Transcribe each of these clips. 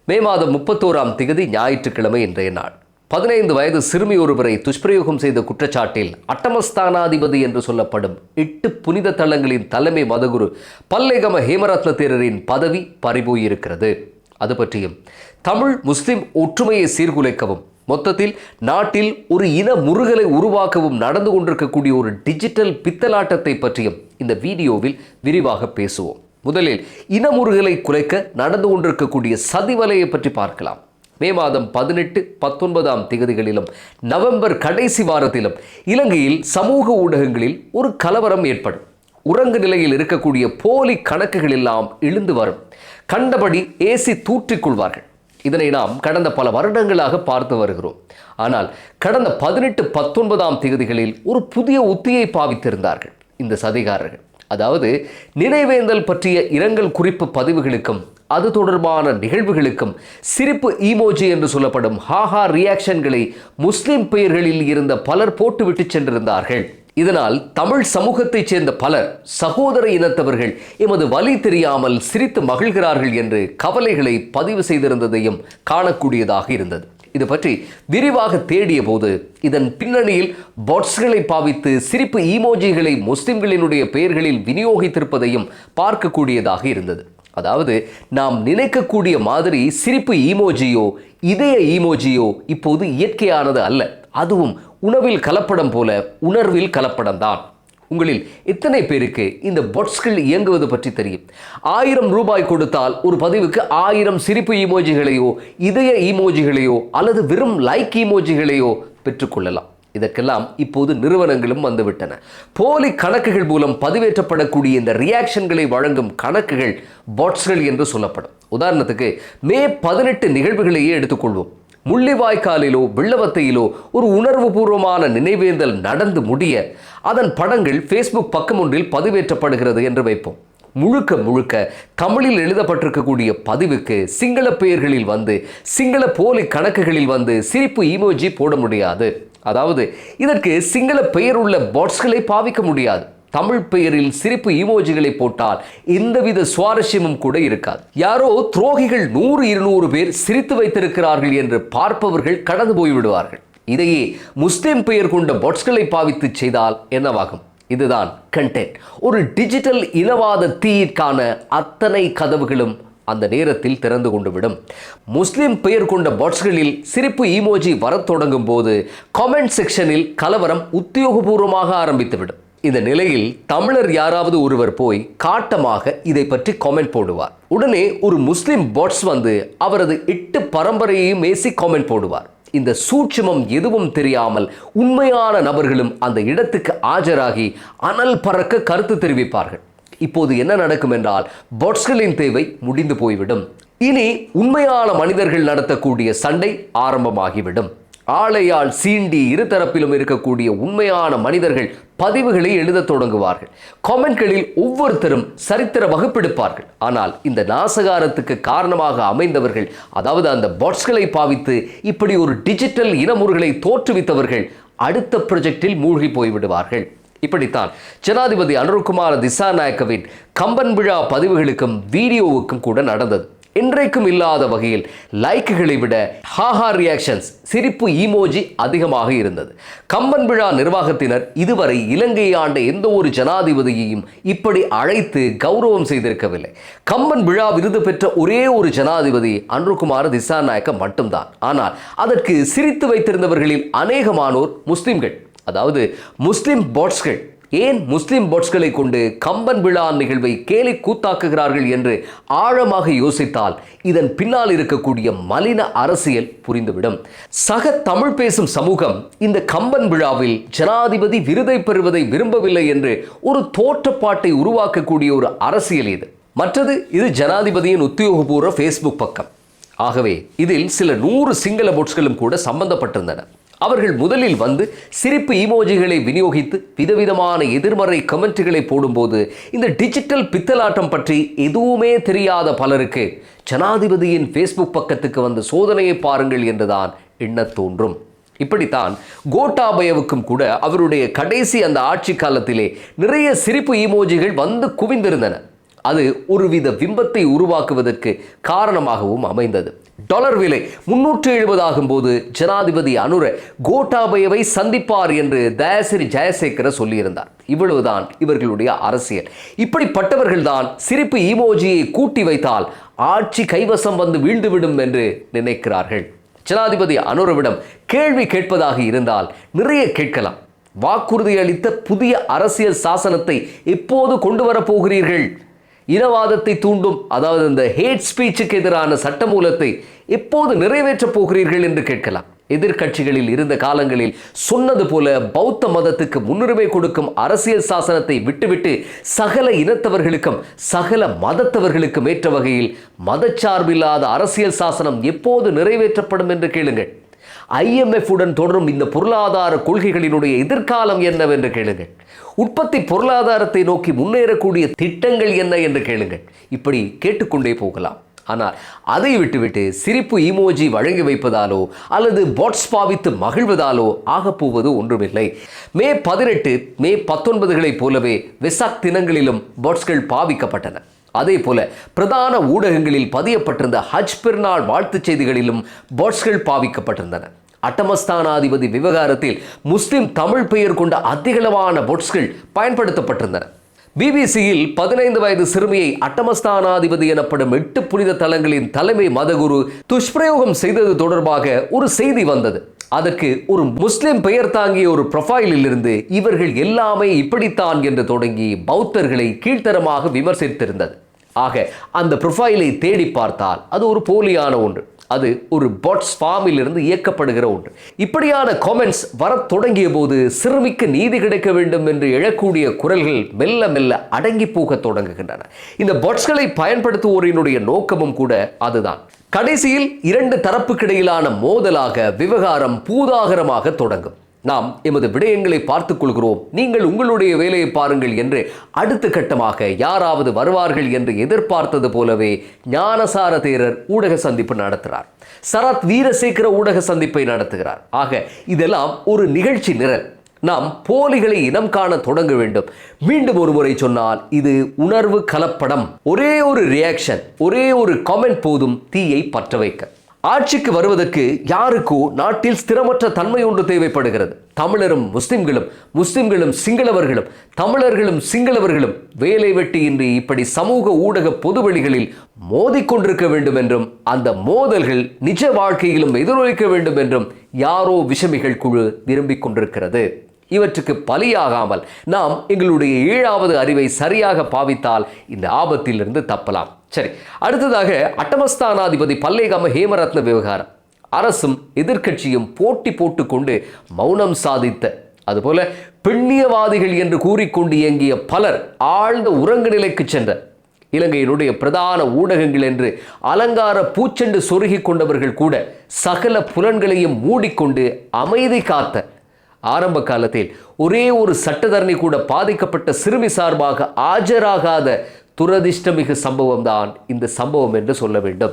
மே மாதம் 31ஆம் திகதி ஞாயிற்றுக்கிழமை இன்றைய நாள். 15 வயது சிறுமி ஒருவரை துஷ்பிரயோகம் செய்த குற்றச்சாட்டில் அட்டமஸ்தானாதிபதி என்று சொல்லப்படும் 8 புனித தலங்களின் தலைமை மதகுரு பல்லேகம ஹேமரத்ன தேரரின் பதவி பறிபோயிருக்கிறது. அது பற்றியும் தமிழ் முஸ்லிம் ஒற்றுமையை சீர்குலைக்கவும் மொத்தத்தில் நாட்டில் ஒரு இன முறுகலை உருவாக்கவும் நடந்து கொண்டிருக்கக்கூடிய ஒரு டிஜிட்டல் பித்தலாட்டத்தை பற்றியும் இந்த வீடியோவில் விரிவாக பேசுவோம். முதலில் இனமுறுகலை குலைக்க நடந்து கொண்டிருக்கக்கூடிய சதிவலையை பற்றி பார்க்கலாம். மே மாதம் 18, 19ஆம் திகதிகளிலும் நவம்பர் கடைசி வாரத்திலும் இலங்கையில் சமூக ஊடகங்களில் ஒரு கலவரம் ஏற்படும். உறங்கு நிலையில் இருக்கக்கூடிய போலி கணக்குகள் எல்லாம் எழுந்து வரும். கண்டபடி ஏசி தூற்றிக்கொள்வார்கள். இதனை நாம் கடந்த பல வருடங்களாக பார்த்து வருகிறோம். ஆனால் கடந்த 18, 19ஆம் திகதிகளில் ஒரு புதிய உத்தியை பாவித்திருந்தார்கள் இந்த சதிகாரர்கள். அதாவது நினைவேந்தல் பற்றிய இரங்கல் குறிப்பு பதிவுகளுக்கும் அது தொடர்பான நிகழ்வுகளுக்கும் சிரிப்பு ஈமோஜி என்று சொல்லப்படும் ஹாஹா ரியாக்ஷன்களை முஸ்லிம் பெயர்களில் இருந்த பலர் போட்டுவிட்டு சென்றிருந்தார்கள். இதனால் தமிழ் சமூகத்தைச் சேர்ந்த பலர் சகோதர இனத்தவர்கள் எமது வலி தெரியாமல் சிரித்து மகிழ்கிறார்கள் என்று கவலைகளை பதிவு செய்திருந்ததையும் காணக்கூடியதாக இருந்தது. இது பற்றி விரிவாக தேடிய போது இதன் பின்னணியில் பாட்ஸ்களை பாவித்து சிரிப்பு ஈமோஜிகளை முஸ்லிம்களினுடைய பெயர்களில் விநியோகித்திருப்பதையும் பார்க்கக்கூடியதாக இருந்தது. அதாவது நாம் நினைக்கக்கூடிய மாதிரி சிரிப்பு ஈமோஜியோ இதய ஈமோஜியோ இப்போது இயற்கையானது அல்ல. அதுவும் உணவில் கலப்படம் போல உணர்வில் கலப்படம்தான். உங்களில் எத்தனை பேருக்கு இந்த பாட்ஸ்கள் இயங்குவது பற்றி தெரியும்? 1000 ரூபாய் கொடுத்தால் ஒரு பதிவுக்கு 1000 சிரிப்பு ஈமோஜிகளையோ இதய ஈமோஜிகளையோ அல்லது வெறும் லைக் ஈமோஜிகளையோ பெற்றுக்கொள்ளலாம். இதற்கெல்லாம் இப்போது நிறுவனங்களும் வந்துவிட்டன. போலி கணக்குகள் மூலம் பதிவேற்றப்படக்கூடிய இந்த ரியாக்ஷன்களை வழங்கும் கணக்குகள் பாட்ஸ்கள் என்று சொல்லப்படும். உதாரணத்துக்கு மே 18 நிகழ்வுகளையே எடுத்துக்கொள்வோம். முள்ளிவாய்க்காலிலோ வெள்ளவத்தையிலோ ஒரு உணர்வுபூர்வமான நினைவேந்தல் நடந்து முடிய அதன் படங்கள் ஃபேஸ்புக் பக்கம் ஒன்றில் பதிவேற்றப்படுகிறது என்று வைப்போம். முழுக்க முழுக்க தமிழில் எழுதப்பட்டிருக்கக்கூடிய பதிவுக்கு சிங்கள பெயர்களில் வந்து சிங்கள போலி கணக்குகளில் வந்து சிரிப்பு ஈமோஜி போட முடியாது. அதாவது இதற்கு சிங்கள பெயர் உள்ள பாட்ஸ்களை பாவிக்க முடியாது. தமிழ் பெயரில் சிரிப்பு ஈமோஜிகளை போட்டால் எந்தவித சுவாரஸ்யமும் கூட இருக்காது. யாரோ துரோகிகள் 100-200 பேர் சிரித்து வைத்திருக்கிறார்கள் என்று பார்ப்பவர்கள் கடந்து போய்விடுவார்கள். இதையே முஸ்லிம் பெயர் கொண்ட பாட்ஸ்களை பாவித்து செய்தால் என்னவாகும்? இதுதான் கண்டென்ட். ஒரு டிஜிட்டல் இனவாத தீயிற்கான அத்தனை கதவுகளும் அந்த நேரத்தில் திறந்து கொண்டுவிடும். முஸ்லிம் பெயர் கொண்ட பாட்ஸ்களில் சிரிப்பு ஈமோஜி வரத் தொடங்கும் போது காமெண்ட் செக்ஷனில் கலவரம் உத்தியோகபூர்வமாக ஆரம்பித்துவிடும். இந்த நிலையில் தமிழர் யாராவது ஒருவர் போய் காட்டமாக இதை பற்றி காமெண்ட் போடுவார். உடனே ஒரு முஸ்லிம் பாட்ஸ் வந்து அவரது 8 பரம்பரையையும் ஏசி காமெண்ட் போடுவார். இந்த சூட்சுமம் எதுவும் தெரியாமல் உண்மையான நபர்களும் அந்த இடத்துக்கு ஆஜராகி அனல் பறக்க கருத்து தெரிவிப்பார்கள். இப்போது என்ன நடக்கும் என்றால் பாட்ஸ்களின் தேவை முடிந்து போய்விடும். இனி உண்மையான மனிதர்கள் நடத்தக்கூடிய சண்டை ஆரம்பமாகிவிடும். ஆளையால் சீண்டி இருதரப்பிலும் இருக்கக்கூடிய உண்மையான மனிதர்கள் பதிவுகளை எழுத தொடங்குவார்கள். காமெண்ட்களில் ஒவ்வொருத்தரும் சரித்திர வகுப்பெடுப்பார்கள். ஆனால் இந்த நாசகாரத்துக்கு காரணமாக அமைந்தவர்கள், அதாவது அந்த பாட்ஸ்களை பாவித்து இப்படி ஒரு டிஜிட்டல் இனமுறுகளை தோற்றுவித்தவர்கள் அடுத்த ப்ரொஜெக்டில் மூழ்கி போய்விடுவார்கள். இப்படித்தான் ஜனாதிபதி அனுரகுமார திசாநாயக்கவின் கம்பன் விழா பதிவுகளுக்கும் வீடியோவுக்கும் கூட நடந்தது. இன்றைக்கும் இல்லாத வகையில் லைக்குகளை விட ஹாஹா ரியாக்ஷன்ஸ் சிரிப்பு ஈமோஜி அதிகமாக இருந்தது. கம்பன் விழா நிர்வாகத்தினர் இதுவரை இலங்கையை ஆண்ட எந்த ஒரு ஜனாதிபதியையும் இப்படி அழைத்து கௌரவம் செய்திருக்கவில்லை. கம்பன் விழா விருது பெற்ற ஒரே ஒரு ஜனாதிபதி அனுரகுமார திசாநாயக்க மட்டும்தான். ஆனால் அதற்கு சிரித்து வைத்திருந்தவர்களில் அநேகமானோர் முஸ்லிம்கள், அதாவது முஸ்லிம் பாட்ஸ்கள். ஏன் முஸ்லிம் பாட்ஸ்களை கொண்டு கம்பன் விழா நிகழ்வை கேலி கூத்தாக்குகிறார்கள் என்று ஆழமாக யோசித்தால் இதன் பின்னால் இருக்கக்கூடிய மலின அரசியல் புரிந்துவிடும். சக தமிழ் பேசும் சமூகம் இந்த கம்பன் விழாவில் ஜனாதிபதி விருதை பெறுவதை விரும்பவில்லை என்று ஒரு தோற்றப்பாட்டை உருவாக்கக்கூடிய ஒரு அரசியல் இது. மற்றது இது ஜனாதிபதியின் உத்தியோகபூர்வ ஃபேஸ்புக் பக்கம். ஆகவே இதில் சில 100 சிங்கள பாட்ஸ்களும் கூட சம்பந்தப்பட்டிருந்தன. அவர்கள் முதலில் வந்து சிரிப்பு ஈமோஜிகளை விநியோகித்து விதவிதமான எதிர்மறை கமெண்ட்டுகளை போடும்போது இந்த டிஜிட்டல் பித்தலாட்டம் பற்றி எதுவுமே தெரியாத பலருக்கு ஜனாதிபதியின் ஃபேஸ்புக் பக்கத்துக்கு வந்து சோதனையை பாருங்கள் என்றுதான் எண்ணத் தோன்றும். இப்படித்தான் கோட்டாபயவுக்கும் கூட அவருடைய கடைசி அந்த ஆட்சி காலத்திலே நிறைய சிரிப்பு ஈமோஜிகள் வந்து குவிந்திருந்தன. அது ஒருவித பிம்பத்தை உருவாக்குவதற்கு காரணமாகவும் அமைந்தது. டாலர் விலை 370 ஆகும்போது ஜனாதிபதி அனுர கோட்டாபயவை சந்திப்பார் என்று தயாசிரி ஜெயசேகர சொல்லியிருந்தார். இவ்வளவுதான் இவர்களுடைய அரசியல். இப்படிப்பட்டவர்கள்தான் சிரிப்பு ஈமோஜியை கூட்டி வைத்தால் ஆட்சி கைவசம் வந்து வீழ்ந்துவிடும் என்று நினைக்கிறார்கள். ஜனாதிபதி அனுரவிடம் கேள்வி கேட்பதாக இருந்தால் நிறைய கேட்கலாம். வாக்குறுதி அளித்த புதிய அரசியல் சாசனத்தை எப்போது கொண்டு வரப்போகிறீர்கள்? இனவாதத்தை தூண்டும், அதாவது இந்த ஹேட் ஸ்பீச்சுக்கு எதிரான சட்டமூலத்தை எப்போது நிறைவேற்றப் போகிறீர்கள் என்று கேட்கலாம். எதிர்க்கட்சிகளில் இருந்த காலங்களில் சொன்னது போல பௌத்த மதத்துக்கு முன்னுரிமை கொடுக்கும் அரசியல் சாசனத்தை விட்டுவிட்டு சகல இனத்தவர்களுக்கும் சகல மதத்தவர்களுக்கும் ஏற்ற வகையில் மதச்சார்பில்லாத அரசியல் சாசனம் எப்போது நிறைவேற்றப்படும் என்று கேளுங்கள். IMF உடன் தொடரும் இந்த பொருளாதார கொள்கைகளினுடைய எதிர்காலம் என்னவென்று கேளுங்கள். உற்பத்தி பொருளாதாரத்தை நோக்கி முன்னேறக்கூடிய திட்டங்கள் என்ன என்று கேளுங்கள். இப்படி கேட்டுக்கொண்டே போகலாம். ஆனால் அதை விட்டுவிட்டு சிரிப்பு ஈமோஜி வழங்கி வைப்பதாலோ அல்லது பாட்ஸ் பாவித்து மகிழ்வதாலோ ஆகப்போவது ஒன்றுமில்லை. மே 18, மே 19 போலவே வெசாக் தினங்களிலும் பாட்ஸ்கள் பாவிக்கப்பட்டன. அதே போல பிரதான ஊடகங்களில் பதியப்பட்டிருந்த ஹஜ் பெருநாள் வாழ்த்துச் செய்திகளிலும் பாட்ஸ்கள் பாவிக்கப்பட்டிருந்தன. அட்டமஸ்தானாதிபதி விவகாரத்தில் முஸ்லிம் தமிழ் பெயர் கொண்ட அதிகளவான பாட்ஸ்கள் பயன்படுத்தப்பட்டிருந்தன. பிபிசியில் 15 வயது சிறுமியை அட்டமஸ்தானாதிபதி எனப்படும் 8 புனித தலங்களின் தலைமை மதகுரு துஷ்பிரயோகம் செய்தது தொடர்பாக ஒரு செய்தி வந்தது. அதற்கு ஒரு முஸ்லிம் பெயர் தாங்கிய ஒரு ப்ரொஃபைலில் இருந்து இவர்கள் எல்லாமே இப்படித்தான் என்று தொடங்கி பௌத்தர்களை கீழ்த்தரமாக விமர்சித்திருந்தது. ஆக அந்த ப்ரொஃபைலை தேடி பார்த்தால் அது ஒரு போலியான ஒன்று. அது ஒரு பாட்ஸ் ஃபார்மில் இருந்து இயக்கப்படுகிற ஒன்று. இப்படியான காமெண்ட்ஸ் வரத் தொடங்கிய போது சிறுமிக்கு நீதி கிடைக்க வேண்டும் என்று எழக்கூடிய குரல்கள் மெல்ல மெல்ல அடங்கி போக தொடங்குகின்றன. இந்த பாட்ஸ்களை பயன்படுத்துவோரினுடைய நோக்கமும் கூட அதுதான். கடைசியில் 2 தரப்புக்கிடையிலான மோதலாக விவகாரம் பூதாகரமாக தொடங்கும். நாம் எமது விடயங்களை பார்த்துக் கொள்கிறோம், நீங்கள் உங்களுடைய வேலையை பாருங்கள் என்று அடுத்த கட்டமாக யாராவது வருவார்கள் என்று எதிர்பார்த்தது போலவே ஞானசார தேரர் ஊடக சந்திப்பு நடத்துகிறார். சரத் வீரசேகர ஊடக சந்திப்பை நடத்துகிறார். ஆக இதெல்லாம் ஒரு நிகழ்ச்சி நிரல். நாம் போலிகளை இனம் காண தொடங்க வேண்டும். மீண்டும் ஒரு முறை சொன்னால் இது உணர்வு கலப்படம். ஒரே ஒரு ரியாக்ஷன், ஒரே ஒரு கமெண்ட் போதும் தீயை பற்ற வைக்க. ஆட்சிக்கு வருவதற்கு யாருக்கோ நாட்டில் ஸ்திரமற்ற தன்மை ஒன்று தேவைப்படுகிறது. தமிழரும் முஸ்லிம்களும், முஸ்லிம்களும் சிங்களவர்களும், தமிழர்களும் சிங்களவர்களும் வேலை வெட்டியின்றி இப்படி சமூக ஊடக பொதுவெளிகளில் மோதிக்கொண்டிருக்க வேண்டும் என்றும் அந்த மோதல்கள் நிஜ வாழ்க்கையிலும் எதிரொலிக்க வேண்டும் என்றும் யாரோ விஷமிகள் குழு விரும்பிக் கொண்டிருக்கிறது. இவற்றுக்கு பலியாகாமல் நாம் எங்களுடைய 7வது அறிவை சரியாக பாவித்தால் இந்த ஆபத்திலிருந்து தப்பலாம். சரி, அடுத்ததாக அட்டமஸ்தானாதிபதி பல்லேகம ஹேமரத்ன விவகாரம். அரசும் எதிர்க்கட்சியும் போட்டி போட்டுக்கொண்டு மௌனம் சாதித்த, அதுபோல பெண்ணியவாதிகள் என்று கூறிக்கொண்டு இயங்கிய பலர் ஆழ்ந்த உறங்கு நிலைக்கு சென்ற, இலங்கையினுடைய பிரதான ஊடகங்கள் என்று அலங்கார பூச்செண்டு சொருகி கொண்டவர்கள் கூட சகல புலன்களையும் மூடிக்கொண்டு அமைதி காத்த, ஆரம்ப காலத்தில் ஒரே ஒரு சட்டத்தரணி கூட பாதிக்கப்பட்ட சிறுமி சார்பாக ஆஜராகாத துரதிர்ஷ்டமிகு சம்பவம் தான் இந்த சம்பவம் என்று சொல்ல வேண்டும்.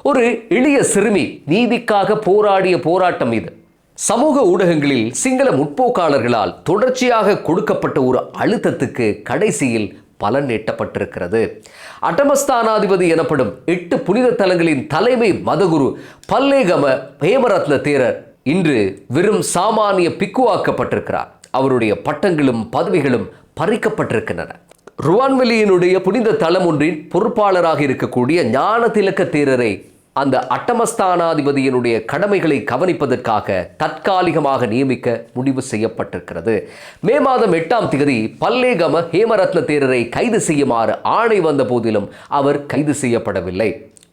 ஒரு எளிய சிறுமி நீதிக்காக போராடிய போராட்டம் இது. சமூக ஊடகங்களில் சிங்கள முற்போக்காளர்களால் தொடர்ச்சியாக கொடுக்கப்பட்ட ஒரு அழுத்தத்துக்கு கடைசியில் பலன் எட்டப்பட்டிருக்கிறது. அட்டமஸ்தானாதிபதி எனப்படும் 8 புனித தலங்களின் தலைமை மதகுரு பல்லேகம ஹேமரத்ன தேரர் இன்று வெறும் சாமானிய பிக்குவாக்கப்பட்டிருக்கிறார். அவருடைய பட்டங்களும் பதவிகளும் பறிக்கப்பட்டிருக்கின்றன. ருவான்வெளியினுடைய புனித தலம் ஒன்றின் பொறுப்பாளராக இருக்கக்கூடிய ஞான திலக்க தேரரை அந்த அட்டமஸ்தானாதிபதியினுடைய கடமைகளை கவனிப்பதற்காக தற்காலிகமாக நியமிக்க முடிவு செய்யப்பட்டிருக்கிறது. மே மாதம் 8ஆம் தேதி பல்லேகம ஹேமரத்ன தேரரை கைது செய்யுமாறு ஆணை வந்த போதிலும் அவர் கைது செய்யப்படவில்லை.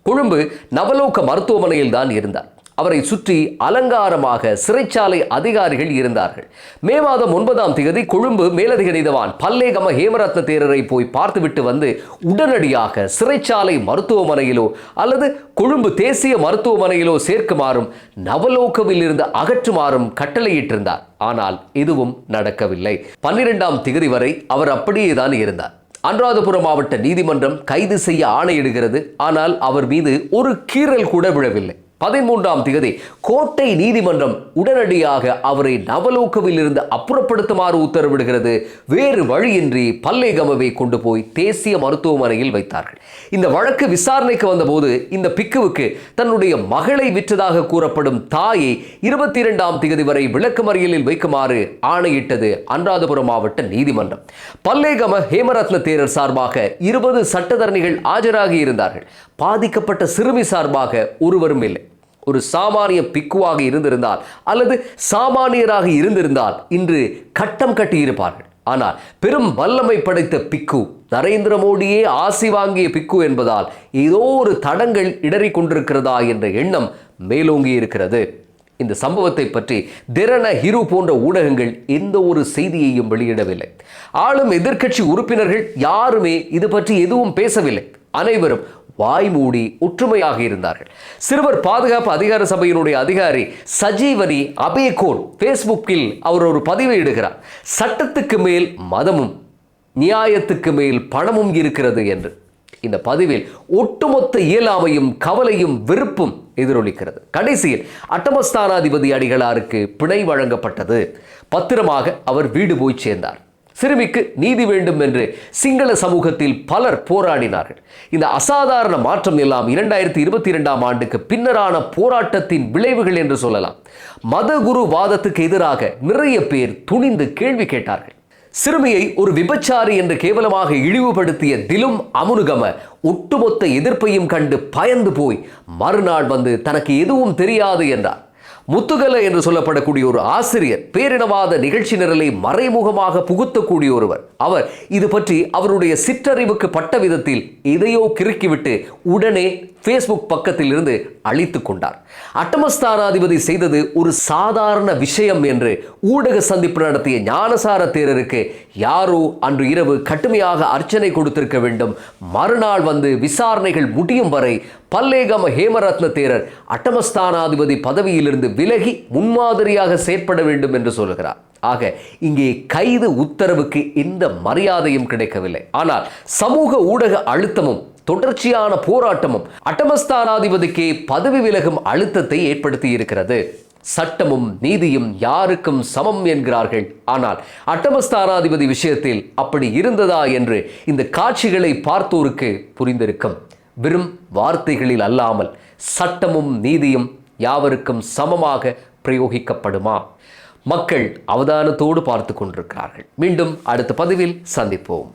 கொழும்பு நவலோக மருத்துவமனையில் தான் இருந்தார். அவரை சுற்றி அலங்காரமாக சிறைச்சாலை அதிகாரிகள் இருந்தார்கள். மே மாதம் 9ஆம் தேதி கொழும்பு மேலதிக நீதவான் பல்லேகம ஹேமரத்ன தேரரை போய் பார்த்துவிட்டு வந்து உடனடியாக சிறைச்சாலை மருத்துவமனையிலோ அல்லது கொழும்பு தேசிய மருத்துவமனையிலோ சேர்க்குமாறும் நவலோகவில் இருந்து அகற்றுமாறும் கட்டளையிட்டிருந்தார். ஆனால் எதுவும் நடக்கவில்லை. 12ஆம் தேதி வரை அவர் அப்படியே தான் இருந்தார். அனுராதபுரம் மாவட்ட நீதிமன்றம் கைது செய்ய ஆணையிடுகிறது. ஆனால் அவர் மீது ஒரு கீறல் கூட விழவில்லை. 13ஆம் திகதி கோட்டை நீதிமன்றம் உடனடியாக அவரை நவலோகவில் இருந்து அப்புறப்படுத்துமாறு உத்தரவிடுகிறது. வேறு வழியின்றி பல்லேகமவை கொண்டு போய் தேசிய மருத்துவமனையில் வைத்தார்கள். இந்த வழக்கு விசாரணைக்கு வந்தபோது இந்த பிக்குவுக்கு தன்னுடைய மகளை விற்றதாக கூறப்படும் தாயை 22ஆம் திகதி வரை விளக்கமறியலில் வைக்குமாறு ஆணையிட்டது அனுராதபுரம் மாவட்ட நீதிமன்றம். பல்லேகம ஹேமரத்ன தேரர் சார்பாக 20 சட்டத்தரணிகள் ஆஜராகி இருந்தார்கள். பாதிக்கப்பட்ட சிறுமி சார்பாக ஒருவரும் இல்லை. ஒரு சாமானிய பிக்குவாக இருந்திருந்தால் அல்லது சாமானியராக இருந்திருந்தால் இன்று கட்டம் கட்டியிருப்பார்கள். ஆனால் பெரும் வல்லமை படைத்த பிக்கு, நரேந்திர மோடியே ஆசி வாங்கிய பிக்கு என்பதால் ஏதோ ஒரு தடங்கள் இடறிக் கொண்டிருக்கிறதா என்ற எண்ணம் மேலோங்கி இருக்கிறது. இந்த சம்பவத்தை பற்றி திரண ஹிரு போன்ற ஊடகங்கள் எந்த ஒரு செய்தியையும் வெளியிடவில்லை. ஆளும் எதிர்க்கட்சி உறுப்பினர்கள் யாருமே இது பற்றி எதுவும் பேசவில்லை. அனைவரும் வாய்மூடி ஒற்றுமையாக இருந்தார்கள். சிறுவர் பாதுகாப்பு அதிகார சபையினுடைய அதிகாரி சஜீவனி அபேகோன் ஃபேஸ்புக்கில் அவர் ஒரு பதிவை இடுகிறார். சட்டத்துக்கு மேல் மதமும் நியாயத்துக்கு மேல் பணமும் இருக்கிறது என்று. இந்த பதிவில் ஒட்டுமொத்த இயலாமையும் கவலையும் வெறுப்பும் எதிரொலிக்கிறது. கடைசியில் அட்டமஸ்தானாதிபதி அடிகளாருக்கு பிணை வழங்கப்பட்டது. பத்திரமாக அவர் வீடு போய் சேர்ந்தார். சிறுமிக்கு நீதி வேண்டும் என்று சிங்கள சமூகத்தில் பலர் போராடினார்கள். இந்த அசாதாரண மாற்றம் எல்லாம் 2022ஆம் ஆண்டுக்கு பின்னரான போராட்டத்தின் விளைவுகள் என்று சொல்லலாம். மதகுரு வாதத்துக்கு எதிராக நிறைய பேர் துணிந்து கேள்வி கேட்டார்கள். சிறுமியை ஒரு விபச்சாரி என்று கேவலமாக இழிவுபடுத்திய திலும் அமுனுகம ஒட்டுமொத்த எதிர்ப்பையும் கண்டு பயந்து போய் மறுநாள் வந்து தனக்கு எதுவும் தெரியாது என்றார். முத்துகல என்று சொல்லப்படக்கூடிய ஒரு ஆசிரியர் பேரினவாத நிகழ்ச்சி நிரலை மறைமுகமாக புகுத்தக்கூடிய ஒருவர். அவர் இது பற்றி அவருடைய சிற்றறிவுக்கு பட்ட விதத்தில் எதையோ கிறுக்கிவிட்டு உடனே ஃபேஸ்புக் பக்கத்தில் இருந்து அழித்து கொண்டார். அட்டமஸ்தானாதிபதி செய்தது ஒரு சாதாரண விஷயம் என்று ஊடக சந்திப்பு நடத்திய ஞானசார தேரருக்கு யாரோ அன்று இரவு கடுமையாக அர்ச்சனை கொடுத்திருக்க வேண்டும். மறுநாள் வந்து விசாரணைகள் முடியும் வரை பல்லேகம ஹேமரத்ன தேரர் அட்டமஸ்தானாதிபதி பதவியிலிருந்து விலகி முன்மாதிரியாக செயற்பட வேண்டும் என்று சொல்கிறார். ஆக இங்கே கைது உத்தரவுக்கு எந்த மரியாதையும் கிடைக்கவில்லை. ஆனால் சமூக ஊடக அழுத்தமும் தொடர்ச்சியான போராட்டமும் அட்டமஸ்தானாதிபதிக்கு பதவி விலகும் அழுத்தத்தை ஏற்படுத்தி இருக்கிறது. சட்டமும் நீதியும் யாருக்கும் சமம் என்கிறார்கள். ஆனால் அட்டமஸ்தானாதிபதி விஷயத்தில் அப்படி இருந்ததா என்று இந்த காட்சிகளை பார்த்தோருக்கு புரிந்திருக்கும். வெறும் வார்த்தைகளில் அல்லாமல் சட்டமும் நீதியும் யாவருக்கும் சமமாக பிரயோகிக்கப்படுமா? மக்கள் அவதானத்தோடு பார்த்து கொண்டிருக்கிறார்கள். மீண்டும் அடுத்த பதிவில் சந்திப்போம்.